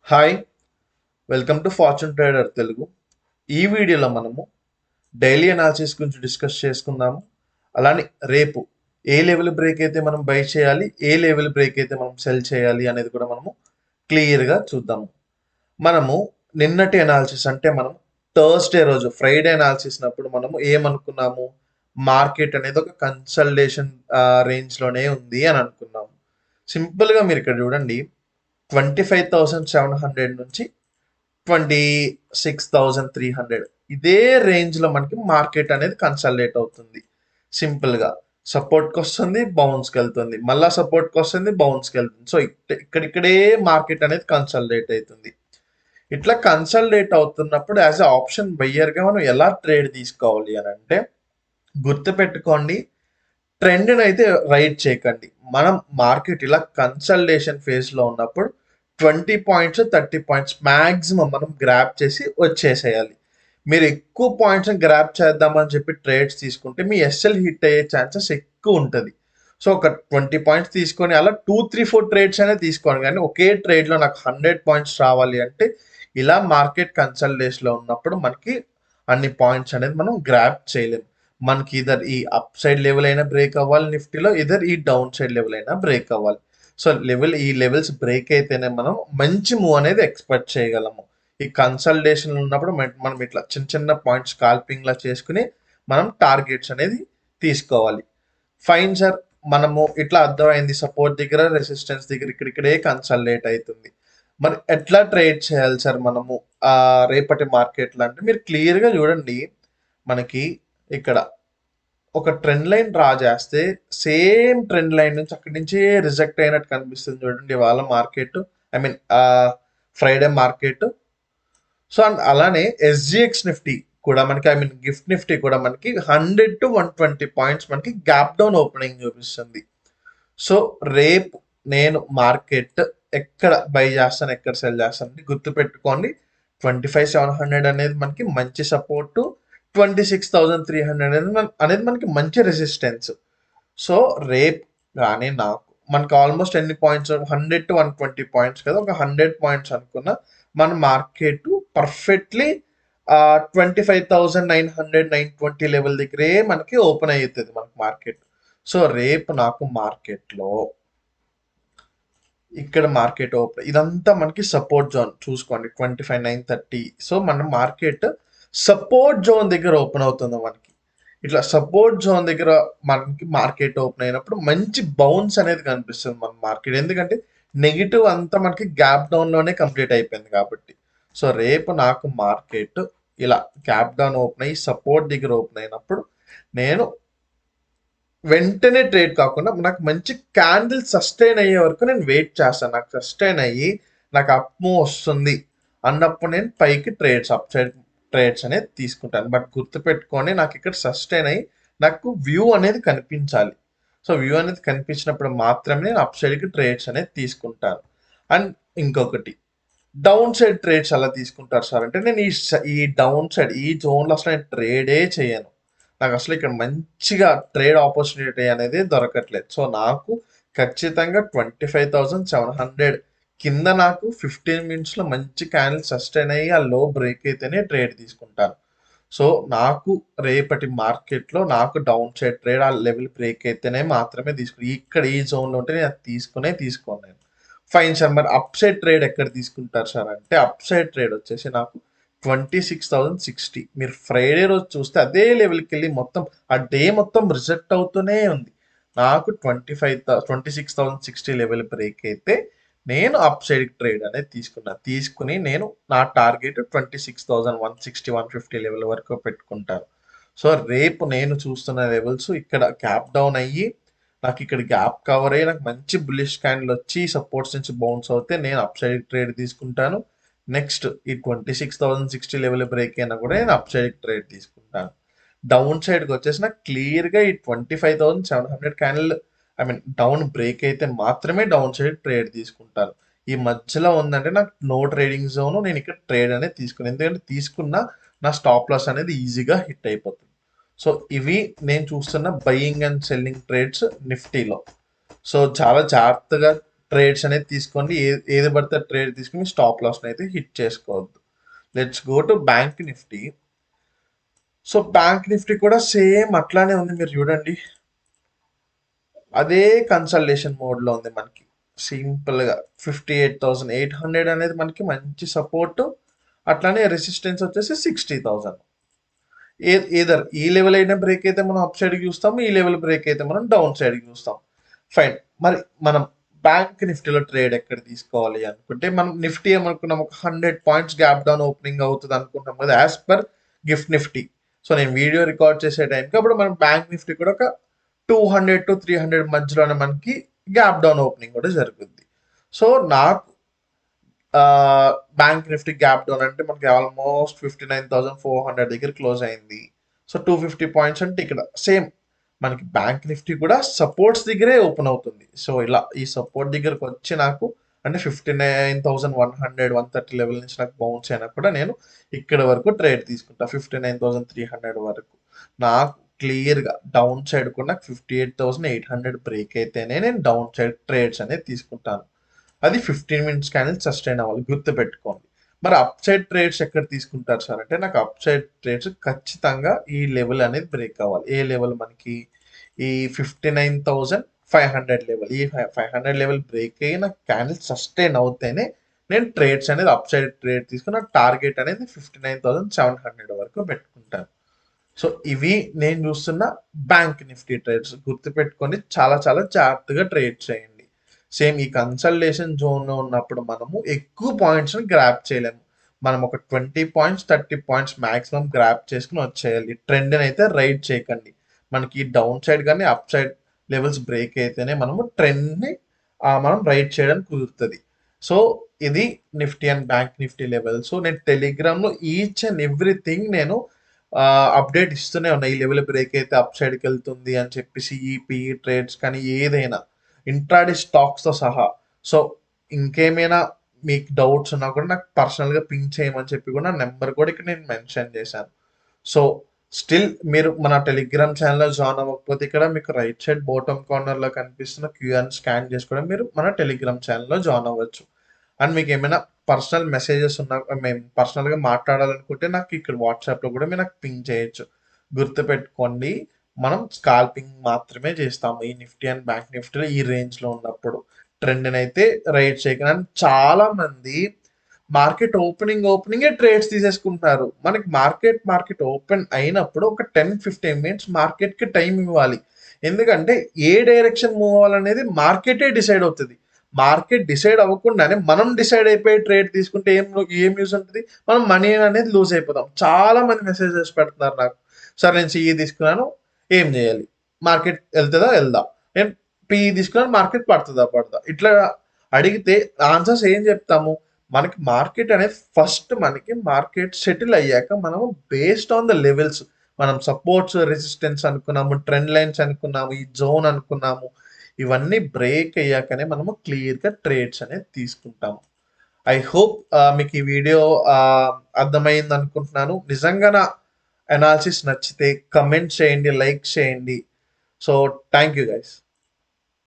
Hi, welcome to fortune trader Telugu. ఈ వీడియోలో మనము డైలీ అనాలిసిస్ గురించి డిస్కస్ చేసుకుందాము. అలానే రేపు ఏ లెవెల్ బ్రేక్ అయితే మనం బై చేయాలి, ఏ లెవెల్ బ్రేక్ అయితే మనం సెల్ చేయాలి అనేది కూడా మనము క్లియర్గా చూద్దాము. మనము నిన్నటి అనాలిసిస్ అంటే మనం థర్స్డే రోజు ఫ్రైడే అనాలిసిస్ నప్పుడు మనము ఏమనుకున్నాము, మార్కెట్ అనేది ఒక కన్సల్టేషన్ రేంజ్లోనే ఉంది అని అనుకున్నాము. సింపుల్గా మీరు ఇక్కడ చూడండి, 25,700 నుంచి 26,300 ఇదే రేంజ్లో మనకి మార్కెట్ అనేది కన్సల్టేట్ అవుతుంది. సింపుల్గా సపోర్ట్కి వస్తుంది, బౌన్స్కి వెళ్తుంది, మళ్ళా సపోర్ట్కి వస్తుంది, బౌన్స్కి వెళ్తుంది. సో ఇక్కడిక్కడే మార్కెట్ అనేది కన్సల్టేట్ అవుతుంది. ఇట్లా కన్సల్టేట్ అవుతున్నప్పుడు యాజ్ ఎ ఆప్షన్ బయ్యర్గా మనం ఎలా ట్రేడ్ తీసుకోవాలి అని అంటే, గుర్తుపెట్టుకోండి, ట్రెండ్ని అయితే రైడ్ చేయకండి. మనం మార్కెట్ ఇలా కన్సల్టేషన్ ఫేజ్లో ఉన్నప్పుడు 20 పాయింట్స్ 30 పాయింట్స్ మ్యాక్సిమం మనం గ్రాప్ చేసి వచ్చేసేయాలి. మీరు ఎక్కువ పాయింట్స్ గ్రాప్ చేద్దామని చెప్పి ట్రేడ్స్ తీసుకుంటే మీ ఎస్ఎల్ హిట్ అయ్యే ఛాన్సెస్ ఎక్కువ ఉంటుంది. సో ఒక 20 పాయింట్స్ తీసుకొని అలా 2, 3, 4 ట్రేడ్స్ అనేది తీసుకోండి. కానీ ఒకే ట్రేడ్లో నాకు 100 పాయింట్స్ రావాలి అంటే ఇలా మార్కెట్ కన్సల్టేషన్లో ఉన్నప్పుడు మనకి అన్ని పాయింట్స్ అనేది మనం గ్రాప్ చేయలేము. మనకి ఇదర్ ఈ అప్ సైడ్ లెవెల్ అయినా బ్రేక్ అవ్వాలి నిఫ్టీలో, ఇదర్ ఈ డౌన్ సైడ్ లెవెల్ అయినా బ్రేక్ అవ్వాలి. సో ఈ లెవెల్స్ బ్రేక్ అయితేనే మనం మంచి మూవ్ అనేది ఎక్స్పెక్ట్ చేయగలము. ఈ కన్సల్టేషన్ ఉన్నప్పుడు మనం ఇట్లా చిన్న చిన్న పాయింట్స్ స్కాల్పింగ్ లా చేసుకుని మనం టార్గెట్స్ అనేది తీసుకోవాలి. ఫైన్ సార్, మనము ఇట్లా అర్థమైంది, సపోర్ట్ దగ్గర రెసిస్టెన్స్ దగ్గర ఇక్కడిక్కడే కన్సల్టేట్ అవుతుంది. మరి ఎట్లా ట్రేడ్ చేయాలి సార్ మనము రేపటి మార్కెట్లో అంటే మీరు క్లియర్గా చూడండి. మనకి ఇక్కడ ఒక ట్రెండ్ లైన్ డ్రా చేస్తే సేమ్ ట్రెండ్ లైన్ నుంచి అక్కడి నుంచి రిజెక్ట్ అయినట్టు కనిపిస్తుంది చూడండి ఇవాళ market, I mean Friday market. So and అలానే ఎస్జిఎక్స్ నిఫ్టీ కూడా మనకి, ఐ మీన్ గిఫ్ట్ నిఫ్టీ కూడా మనకి 100 to 120 పాయింట్స్ మనకి గ్యాప్ డౌన్ ఓపెనింగ్ చూపిస్తుంది. సో రేపు నేను మార్కెట్ ఎక్కడ బై చేస్తాను, ఎక్కడ సెల్ చేస్తాను గుర్తుపెట్టుకోండి. 25,700 అనేది మనకి మంచి సపోర్టు, 26,300 అనేది మనకి మంచి రెసిస్టెన్స్. సో రేపు కానీ మనకి ఆల్మోస్ట్ ఎన్ని పాయింట్స్, 100 to 120 పాయింట్స్ కదా, ఒక 100 పాయింట్స్ అనుకున్న మన మార్కెట్ పర్ఫెక్ట్లీ 25,900 920 లెవెల్ దగ్గరే మనకి ఓపెన్ అవుతుంది మనకి మార్కెట్. సో రేపు నాకు మార్కెట్లో ఇక్కడ మార్కెట్ ఓపెన్ ఇదంతా మనకి సపోర్ట్ జోన్ చూసుకోండి, 25,930. సో మన మార్కెట్ సపోర్ట్ జోన్ దగ్గర ఓపెన్ అవుతుంది మనకి. ఇట్లా సపోర్ట్ జోన్ దగ్గర మనకి మార్కెట్ ఓపెన్ అయినప్పుడు మంచి బౌన్స్ అనేది కనిపిస్తుంది మన మార్కెట్. ఎందుకంటే నెగిటివ్ అంతా మనకి గ్యాప్ డౌన్లోనే కంప్లీట్ అయిపోయింది కాబట్టి. సో రేపు నాకు మార్కెట్ ఇలా గ్యాప్ డౌన్ ఓపెన్ అయ్యి సపోర్ట్ దగ్గర ఓపెన్ అయినప్పుడు నేను వెంటనే ట్రేడ్ కాకుండా నాకు మంచి క్యాండిల్ సస్టైన్ అయ్యే వరకు నేను వెయిట్ చేస్తాను. నాకు సస్టైన్ అయ్యి నాకు అప్ మూవ్ వస్తుంది అన్నప్పుడు నేను పైకి అప్ సైడ్ ట్రేడ్స్ అనేది తీసుకుంటాను. బట్ గుర్తుపెట్టుకొని నాకు ఇక్కడ సస్టైన్ అయ్యి నాకు వ్యూ అనేది కనిపించాలి. సో వ్యూ అనేది కనిపించినప్పుడు మాత్రమే నేను అప్ సైడ్కి ట్రేడ్స్ అనేది తీసుకుంటాను. అండ్ ఇంకొకటి, డౌన్ సైడ్ ట్రేడ్స్ ఎలా తీసుకుంటారు సార్ అంటే, నేను ఈ డౌన్ సైడ్ ఈ జోన్లో అసలు నేను ట్రేడే చేయను. నాకు అసలు ఇక్కడ మంచిగా ట్రేడ్ ఆపర్చునిటీ అనేది దొరకట్లేదు. సో నాకు ఖచ్చితంగా 25,700 కింద నాకు 15 మినిట్స్లో మంచి క్యాండిల్ సస్టైన్ అయ్యి ఆ లో బ్రేక్ అయితేనే ట్రేడ్ తీసుకుంటాను. సో నాకు రేపటి మార్కెట్లో నాకు డౌన్ సైడ్ ట్రేడ్ ఆ లెవెల్ బ్రేక్ అయితేనే మాత్రమే తీసుకుని, ఇక్కడ ఈ జోన్లో ఉంటే నేను తీసుకోను నేను. ఫైన్ సార్, మరి అప్ సైడ్ ట్రేడ్ ఎక్కడ తీసుకుంటారు సార్ అంటే, అప్ సైడ్ ట్రేడ్ వచ్చేసి నాకు 26,060. మీరు ఫ్రైడే రోజు చూస్తే అదే లెవెల్కి వెళ్ళి మొత్తం ఆ డే మొత్తం రిజెక్ట్ అవుతూనే ఉంది. నాకు 26,060 లెవెల్ బ్రేక్ అయితే నేను అప్ సైడ్ ట్రేడ్ అనేది తీసుకుని నేను నా టార్గెట్ 26,160 150 లెవెల్ వరకు పెట్టుకుంటాను. సో రేపు నేను చూస్తున్న లెవెల్స్ ఇక్కడ గ్యాప్ డౌన్ అయ్యి నాకు ఇక్కడ గ్యాప్ కవర్ అయ్యి నాకు మంచి బుల్లిష్ క్యాండిల్ వచ్చి సపోర్ట్స్ నుంచి బౌన్స్ అవుతే నేను అప్ సైడ్ ట్రేడ్ తీసుకుంటాను. నెక్స్ట్ ఈ 26,060 లెవెల్ బ్రేక్ అయినా కూడా నేను అప్ సైడ్ ట్రేడ్ తీసుకుంటాను. డౌన్ సైడ్కి వచ్చేసి నాకు క్లియర్గా ఈ 25,700 candle, I mean down break అయితే మాత్రమే డౌన్ సైడ్ ట్రేడ్ తీసుకుంటాను. ఈ మధ్యలో ఉందంటే నాకు నో ట్రేడింగ్ జోన్, నేను ఇక్కడ ట్రేడ్ అనేది తీసుకున్నాను. ఎందుకంటే తీసుకున్న నా స్టాప్ లాస్ అనేది ఈజీగా హిట్ అయిపోతుంది. సో ఇవి నేను చూస్తున్న బయింగ్ అండ్ సెల్లింగ్ ట్రేడ్స్ నిఫ్టీలో. సో చాలా జాగ్రత్తగా ట్రేడ్స్ అనేది తీసుకోండి. ఏది పడితే ట్రేడ్ తీసుకుని స్టాప్ లాస్ అయితే హిట్ చేసుకోవద్దు. Let's go to bank Nifty. So bank Nifty కూడా సేమ్ అట్లానే ఉంది. మీరు చూడండి, అదే కన్సల్టేషన్ మోడ్లో ఉంది మనకి. సింపుల్గా 58,800 అనేది మనకి మంచి సపోర్ట్. అట్లానే రెసిస్టెన్స్ వచ్చేసి 60,000. ఏదర్ ఈ లెవెల్ అయినా బ్రేక్ అయితే మనం అప్ సైడ్కి చూస్తాం, ఈ లెవెల్ బ్రేక్ అయితే మనం డౌన్ సైడ్కి చూస్తాం. ఫైన్. మరి మనం బ్యాంక్ నిఫ్టీలో ట్రేడ్ ఎక్కడ తీసుకోవాలి అనుకుంటే, మనం నిఫ్టీ ఏమనుకున్నాం, ఒక 100 పాయింట్స్ గ్యాప్ డౌన్ ఓపెనింగ్ అవుతుంది అనుకుంటాం కదా, as per gift Nifty. So నేను వీడియో రికార్డ్ చేసే టైంకి అప్పుడు మనం బ్యాంక్ నిఫ్టీ కూడా ఒక 200 to 300 మధ్యలోనే మనకి గ్యాప్ డౌన్ ఓపెనింగ్ కూడా జరుగుద్ది. సో నాకు బ్యాంక్ నిఫ్టీ గ్యాప్ డౌన్ అంటే మనకి ఆల్మోస్ట్ 59,400 దగ్గర క్లోజ్ అయింది. సో 250 పాయింట్స్ అంటే ఇక్కడ సేమ్ మనకి బ్యాంక్ నిఫ్టీ కూడా సపోర్ట్స్ దగ్గరే ఓపెన్ అవుతుంది. సో ఇలా ఈ సపోర్ట్ దగ్గరకు వచ్చి నాకు అంటే 59,100 130 లెవెల్ నుంచి నాకు బౌన్స్ అయినా కూడా నేను ఇక్కడ వరకు ట్రేడ్ తీసుకుంటా. 59,300 వరకు నాకు క్లియర్గా డౌన్ సైడ్ కూడా నాకు 58,800 బ్రేక్ అయితేనే నేను డౌన్ సైడ్ ట్రేడ్స్ అనేది తీసుకుంటాను. అది 15 మినిట్స్ క్యాండిల్ సస్టైన్ అవ్వాలి, గుర్తుపెట్టుకోండి. మరి అప్ సైడ్ ట్రేడ్స్ ఎక్కడ తీసుకుంటారు సార్ అంటే, నాకు అప్ సైడ్ ట్రేడ్స్ ఖచ్చితంగా ఈ లెవెల్ అనేది బ్రేక్ అవ్వాలి. ఏ లెవెల్ మనకి ఈ 59,500 లెవెల్. ఈ 500 లెవెల్ బ్రేక్ అయ్యి నాకు క్యాండిల్ సస్టైన్ అవుతేనే నేను ట్రేడ్స్ అనేది అప్ సైడ్ ట్రేడ్ తీసుకుని టార్గెట్ అనేది 59,700 వరకు పెట్టుకుంటాను. సో ఇవి నేను చూస్తున్న బ్యాంక్ నిఫ్టీ ట్రేడ్స్. గుర్తుపెట్టుకొని చాలా చాలా జాగ్రత్తగా ట్రేడ్ చేయండి. సేమ్ ఈ కన్సల్టేషన్ జోన్లో ఉన్నప్పుడు మనము ఎక్కువ పాయింట్స్ని గ్రాప్ చేయలేము. మనం ఒక 20 పాయింట్స్ 30 పాయింట్స్ మాక్సిమం గ్రాప్ చేసుకుని వచ్చేయాలి. ట్రెండ్ని అయితే రైడ్ చేయకండి. మనకి డౌన్ సైడ్ కానీ అప్ సైడ్ లెవెల్స్ బ్రేక్ అయితేనే మనము ట్రెండ్ని మనం రైడ్ చేయడానికి కుదురుతుంది. సో ఇది Nifty and bank Nifty level. So నేను టెలిగ్రామ్లో ఈచ్ అండ్ ఎవ్రీథింగ్ నేను అప్డేట్ ఇస్తూనే ఉన్నా. ఈ లెవెల్ బ్రేక్ అయితే అప్ సైడ్కి వెళ్తుంది అని చెప్పేసి ఈపీఈ ట్రేడ్స్ కానీ ఏదైనా ఇంట్రాడే స్టాక్స్తో సహా. సో ఇంకేమైనా మీకు డౌట్స్ ఉన్నా కూడా నాకు పర్సనల్గా పింక్ చేయమని చెప్పి కూడా నెంబర్ కూడా ఇక్కడ నేను మెన్షన్ చేశాను. సో స్టిల్ మీరు మన టెలిగ్రామ్ ఛానల్లో జాయిన్ అవ్వకపోతే ఇక్కడ మీకు రైట్ సైడ్ బాటమ్ కార్నర్లో కనిపిస్తున్న క్యూఆర్ స్కాన్ చేసుకోవడం మీరు మన టెలిగ్రామ్ ఛానల్లో జాయిన్ అవ్వచ్చు. అండ్ మీకు ఏమైనా పర్సనల్ మెసేజెస్ ఉన్నా, మేము పర్సనల్గా మాట్లాడాలనుకుంటే నాకు ఇక్కడ వాట్సాప్లో కూడా మీరు నాకు పింక్ చేయొచ్చు. గుర్తుపెట్టుకోండి, మనం స్కాల్పింగ్ మాత్రమే చేస్తాము ఈ నిఫ్టీ అండ్ బ్యాంక్ నిఫ్టీలో ఈ రేంజ్లో ఉన్నప్పుడు. ట్రెండ్ని అయితే రైట్ చేయకుండా చాలా మంది మార్కెట్ ఓపెనింగే ట్రేడ్స్ తీసేసుకుంటున్నారు. మనకి మార్కెట్ ఓపెన్ అయినప్పుడు ఒక 10-15 మినిట్స్ మార్కెట్కి టైం ఇవ్వాలి. ఎందుకంటే ఏ డైరెక్షన్ మూవ్ అవ్వాలనేది మార్కెటే డిసైడ్ అవుతుంది. మార్కెట్ డిసైడ్ అవ్వకుండానే మనం డిసైడ్ అయిపోయి ట్రేడ్ తీసుకుంటే ఏం యూజ్ ఉంటుంది, మనం మనీ అనేది లూజ్ అయిపోతాం. చాలా మంది మెసేజెస్ పెడుతున్నారు నాకు, సార్ నేను సిఈ తీసుకున్నాను, ఏం చేయాలి, మార్కెట్ వెళ్తుందా వెళ్దా, నేను పిఈ తీసుకున్నాను, మార్కెట్ పడుతుందా పడదా, ఇట్లా అడిగితే ఆన్సర్స్ ఏం చెప్తాము. మనకి మార్కెట్ అనేది ఫస్ట్ మనకి మార్కెట్ సెటిల్ అయ్యాక మనము బేస్డ్ ఆన్ ద లెవెల్స్, మనం సపోర్ట్స్ రెసిస్టెన్స్ అనుకున్నాము, ట్రెండ్ లైన్స్ అనుకున్నాము, ఈ జోన్ అనుకున్నాము, ఇవన్నీ బ్రేక్ అయ్యాకనే మనము క్లియర్గా ట్రేడ్స్ అనేది తీసుకుంటాము. ఐ హోప్ మీకు ఈ వీడియో అర్థమైంది అనుకుంటున్నాను. నిజంగా నా అనాలిసిస్ నచ్చితే కమెంట్ చేయండి, లైక్ చేయండి. So thank you guys.